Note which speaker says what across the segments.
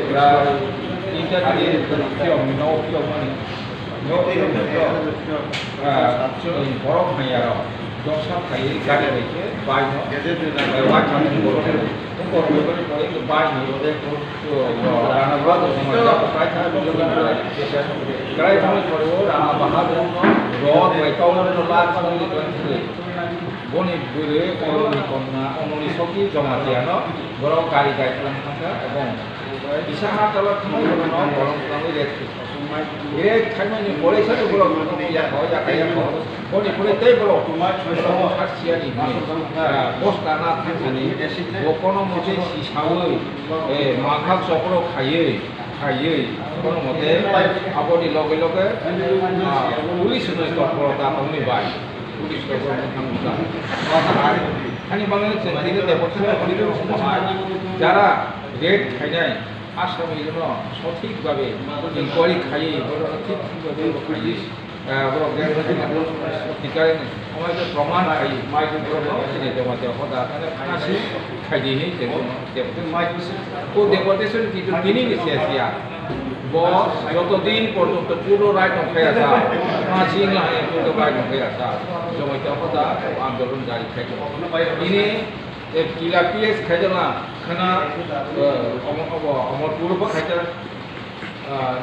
Speaker 1: প্রায় 3টা দিয়ে নৌকিয়মনি বরফ হাইয়ার দশা খাই গাড়ি রয়েছে বাইনো ওয়াখানে বরফ বাইনি রানাবা সময় প্রায় প্রায় সময় পরে রানা বাহাদুর রথ বাইকাউন লাখ বনি বুড়ে অরুণী কন্যা অমনি সকি জমাতিয়ানো বরং গাড়ি গাইলাম থাকা এবং বিশাখা তলার সময় গরম খালামে রেট খাইমানি পরে সাথে বড় ইয়া হয় যা খাইয়া বনি পরে তাই বড় হাসিয়ানি বস্তা না থাকনি কোনো মতে সিসাওই মাঘা চক্র খাইয়ে কোনো মতে আপনি লগে লগে পুলিশ নয় তৎপরতা আপনি বাই পুলিশ খানি বাংলাদেশ যারা রেট খাইনায় আসামি জন্য সঠিকভাবে ইনকোয়ারি খাইয়ে ঠিকভাবে খাইয়ে আমাদের প্রমাণ খাই জমাতে হতা ফাঁসি খাইয়ে ও ডেপুটেশন কিন্তু তিনি গেছে আসিয়া যতদিন পর্যন্ত পুরো রায় নখাই আসা ফাঁসি নয় পুরো রায় নখাই আসা জমাতে হতা আন্দোলন জারি খাই তিনি কিলা পিএস খাইজনা খানা অমর পূর্ব খাইজনা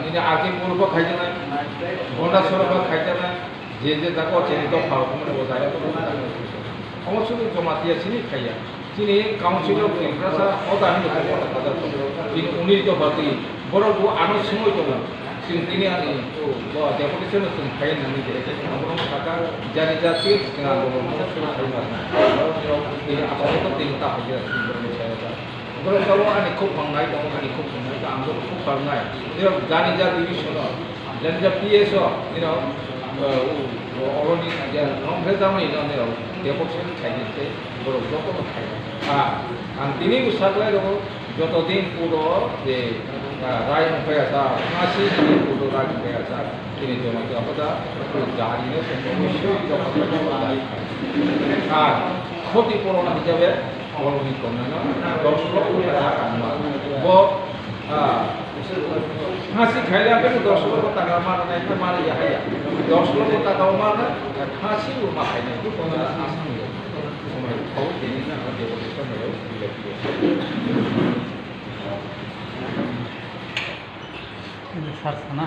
Speaker 1: নিনে আগে পূর্ব খাইজনা ঘন্টা সরব খাইজনা যে তাকে চিহ্নিত ভারতমনে বোঝায় অমর শুধু জমাতিয়া চিনি খাইয়া চিনি কাউন্সিল অফ ইন্টারেস্ট অদানি যিনি উনিত ভাতি বড় আনো সময় দङ তিনি ডেপুটেশন খাইয়ে নানি টাকা জানি যাচ্ছি আপাতত তিনি তাহলে বরং kalau ani খুব ভাঙনাই দङ ani খুব ভাঙনাই आंबो খুব ভাঙনাই জানি যা ডিভিশন জানি যা পিএস অরণি নংফে জামাই ডেপুটেশন খাইছে বড় যত খাই आं दिनै उसाखलाय दङ যতদিন পুরো যে রায় নংফে আসা ফাঁসি পুরো রায় নংফে আসা তিনি জমাতে অপদা জাহারিনে অবশ্যই আর ক্ষতিপূরণ হিসাবে অরণি কন্যা 10 লক্ষ টাকা ফাঁসি খাইলে কিন্তু 10 লক্ষ টাকা মারনাই মারি হাইয়া 10 লক্ষ টাকাও মারনা ফাঁসি মাখাইনাই কোনো আসামি সময় খাও তিনি না ডেপুটেশন
Speaker 2: সারছে না